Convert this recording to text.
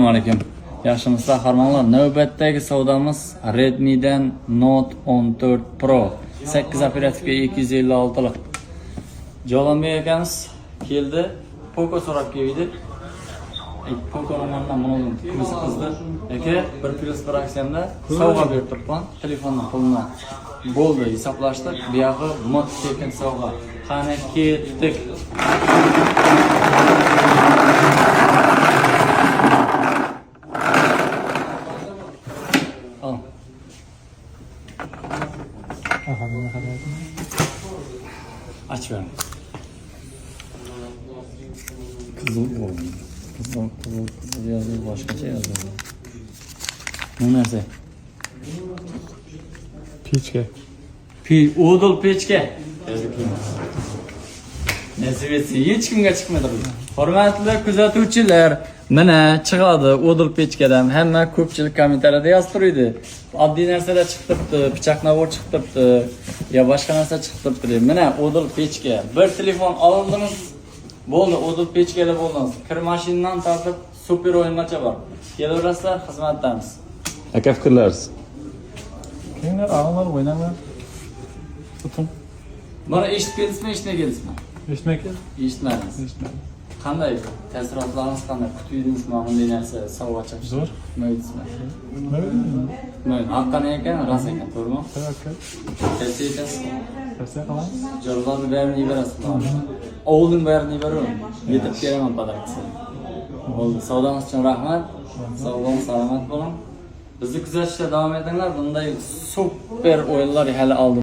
Assalomu alaykum. Yaxshimisizlar harmonlar? Navbatdagi savdomiz Redmi'dan Note 14 Pro 8 operativga 256 lik. Jalonbek akamiz keldi. Poco so'rab keldi. Poco romandan bunun kuzi qizdi. Aka 1+1 aksiyanda sovg'a berib turibman. Telefondan pulni bo'ldi hisoblashdik. Bu yog'i mod tekin sovg'a. Qani ketdik. Aç ver. Kızıl bu. Kızıl yazıyor, başka şey yazıyor. Bu nerede? Pechka. Udul pechka. Nasib etsin, hech kimga chiqmadi bu. Hurmatli kuzatuvchilar, mana chiqadi Udul pechkadan. Hamma ko'pchilik kommentariyada yozib turadi. Oddiy narsalar chiqibdi, pichoq navor chiqibdi, yo boshqa narsa chiqibdi deb. Mana Udul pechka. Bir telefon oldingiz, bo'ldi, Udul pechkalar bo'ldingiz. Kir mashinadan tortib super o'yingacha bor. Kelaverasizlar, xizmatdamiz. Aka fikrlarsiz. Kimlar ağlar oynanglar. Tutun. Bana eshitib keldingizmi, eshitmaganingizmi? Eshitmak kerak. Eshitmadingiz. Eshitmadim. Qanday ta'sirotlaringiz qanday? Kutuvdingiz bunday narsa sovg'acha? Zo'r. Maylisizmi? Nima? Mayli, haqqan ekan, rost ekan, to'g'rimi? Tavakkal. Tavsiya etasiz. Tavsiya qilamiz. Jorlarni barini berasiz. Ovulning barini beraman. Yetib beraman padarsini. Bo'ldi, savdongiz uchun rahmat. Sog' bo'ling, salomat bo'ling. Bizni kuzatishda davom etinglar. Bunday super o'yinlar hali oldim.